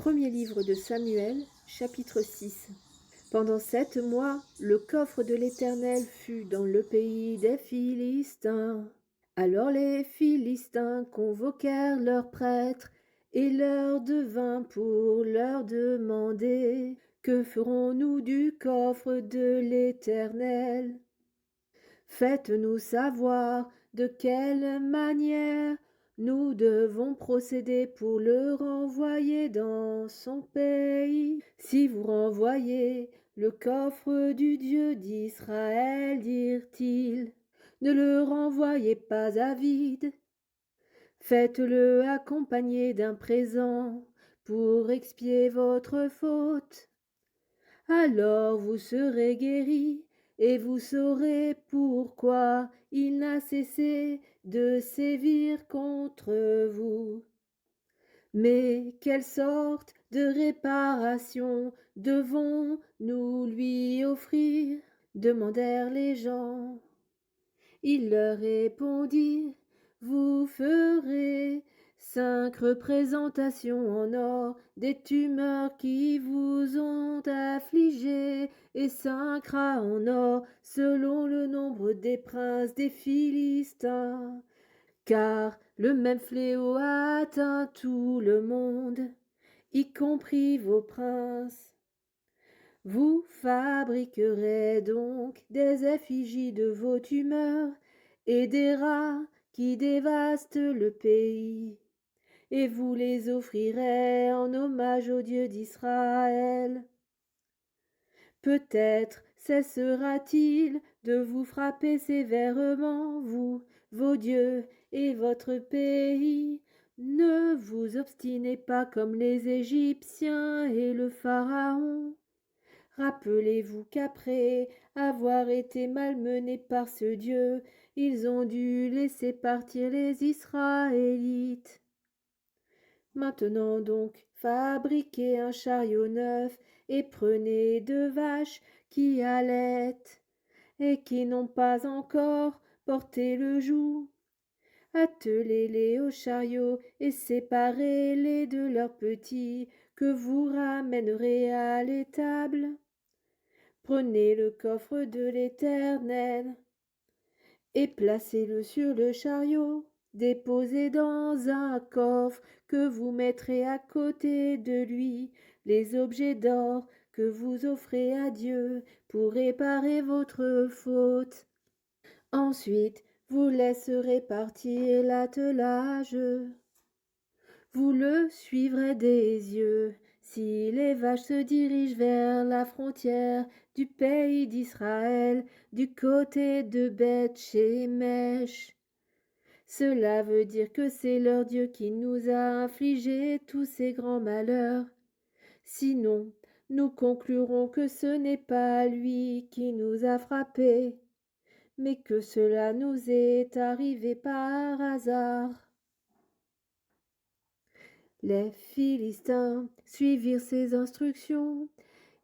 Premier livre de Samuel, chapitre 6. Pendant 7 mois, le coffre de l'Éternel fut dans le pays des Philistins. Alors les Philistins convoquèrent leurs prêtres et leur devint pour leur demander: Que ferons-nous du coffre de l'Éternel? Faites-nous savoir de quelle manière nous devons procéder pour le renvoyer dans son pays. Si vous renvoyez le coffre du Dieu d'Israël, dirent-ils, ne le renvoyez pas à vide. Faites-le accompagner d'un présent pour expier votre faute. Alors vous serez guéris, et vous saurez pourquoi il n'a cessé de sévir contre vous. Mais quelle sorte de réparation devons-nous lui offrir? Demandèrent les gens. Il leur répondit: Vous ferez 5 représentations en or des tumeurs qui vous ont affligés, et 5 rats en or selon le nombre des princes des Philistins. Car le même fléau a atteint tout le monde, y compris vos princes. Vous fabriquerez donc des effigies de vos tumeurs et des rats qui dévastent le pays, et vous les offrirez en hommage au Dieu d'Israël. Peut-être cessera-t-il de vous frapper sévèrement, vous, vos dieux et votre pays. Ne vous obstinez pas comme les Égyptiens et le Pharaon. Rappelez-vous qu'après avoir été malmenés par ce Dieu, ils ont dû laisser partir les Israélites. Maintenant donc, fabriquez un chariot neuf et prenez 2 vaches qui allaitent et qui n'ont pas encore porté le joug. Attelez-les au chariot et séparez-les de leurs petits que vous ramènerez à l'étable. Prenez le coffre de l'Éternel et placez-le sur le chariot. Déposez dans un coffre que vous mettrez à côté de lui les objets d'or que vous offrez à Dieu pour réparer votre faute. Ensuite, vous laisserez partir l'attelage. Vous le suivrez des yeux. Si les vaches se dirigent vers la frontière du pays d'Israël, du côté de Beth-Shemesh, cela veut dire que c'est leur Dieu qui nous a infligé tous ces grands malheurs. Sinon, nous conclurons que ce n'est pas lui qui nous a frappés, mais que cela nous est arrivé par hasard. Les Philistins suivirent ses instructions.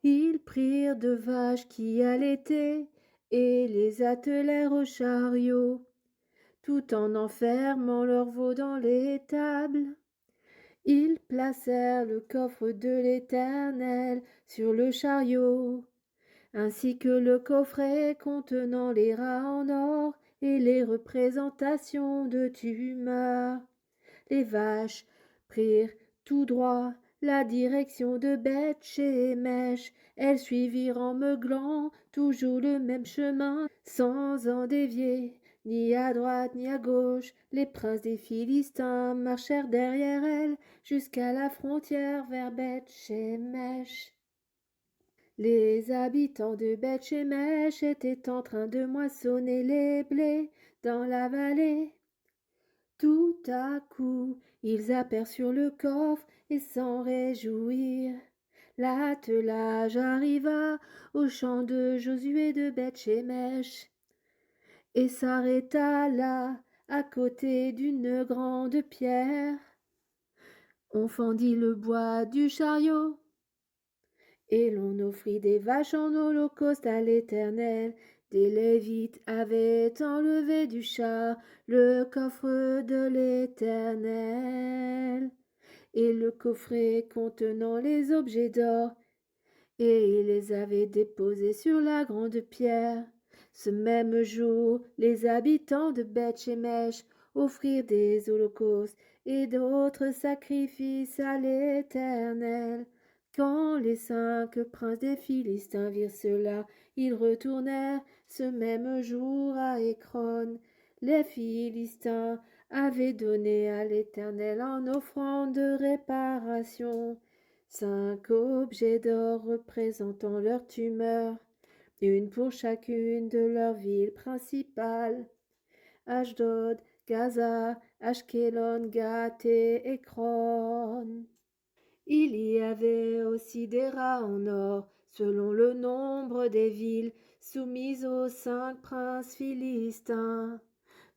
Ils prirent 2 vaches qui allaitaient et les attelèrent au chariot, tout en enfermant leurs veaux dans l'étable. Ils placèrent le coffre de l'Éternel sur le chariot, ainsi que le coffret contenant les rats en or et les représentations de tumeurs. Les vaches prirent tout droit la direction de Beth-Shemesh. Elles suivirent en meuglant toujours le même chemin, sans en dévier, ni à droite ni à gauche. Les princes des Philistins marchèrent derrière elles jusqu'à la frontière vers Beth-Shemesh. Les habitants de Beth-Shemesh étaient en train de moissonner les blés dans la vallée. Tout à coup, ils aperçurent le coffre et s'en réjouirent. L'attelage arriva au champ de Josué de Beth-Shemesh et s'arrêta là, à côté d'une grande pierre. On fendit le bois du chariot et l'on offrit des vaches en holocauste à l'Éternel. Des Lévites avaient enlevé du char le coffre de l'Éternel et le coffret contenant les objets d'or, et il les avait déposés sur la grande pierre. Ce même jour, les habitants de Beth-Shemesh offrirent des holocaustes et d'autres sacrifices à l'Éternel. Quand les 5 princes des Philistins virent cela, ils retournèrent ce même jour à Écron. Les Philistins avaient donné à l'Éternel en offrande de réparation 5 objets d'or représentant leur tumeur, une pour chacune de leurs villes principales, Ashdod, Gaza, Ashkelon, Gath et Ekron. Il y avait aussi des rats en or, selon le nombre des villes soumises aux 5 princes philistins,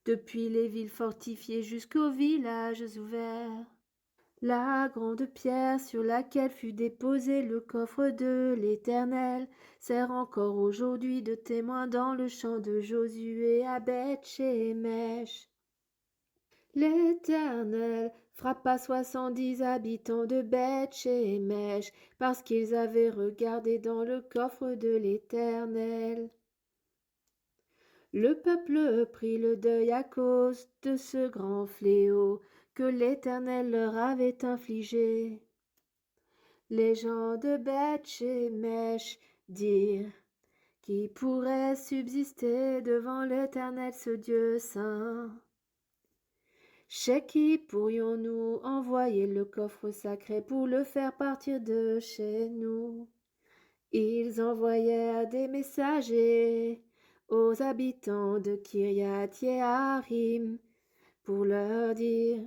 depuis les villes fortifiées jusqu'aux villages ouverts. La grande pierre sur laquelle fut déposé le coffre de l'Éternel sert encore aujourd'hui de témoin dans le champ de Josué à Beth-Shemesh. L'Éternel frappa 70 habitants de Beth-Shemesh parce qu'ils avaient regardé dans le coffre de l'Éternel. Le peuple prit le deuil à cause de ce grand fléau que l'Éternel leur avait infligé. Les gens de Beth-Shemesh dirent: Qui pourrait subsister devant l'Éternel, ce Dieu saint? Chez qui pourrions-nous envoyer le coffre sacré pour le faire partir de chez nous? Ils envoyèrent des messagers aux habitants de Kiriath-Jearim pour leur dire: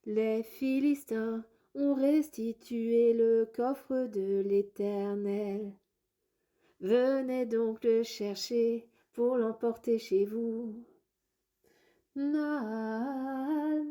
Les Philistins ont restitué le coffre de l'Éternel. Venez donc le chercher pour l'emporter chez vous. Naaman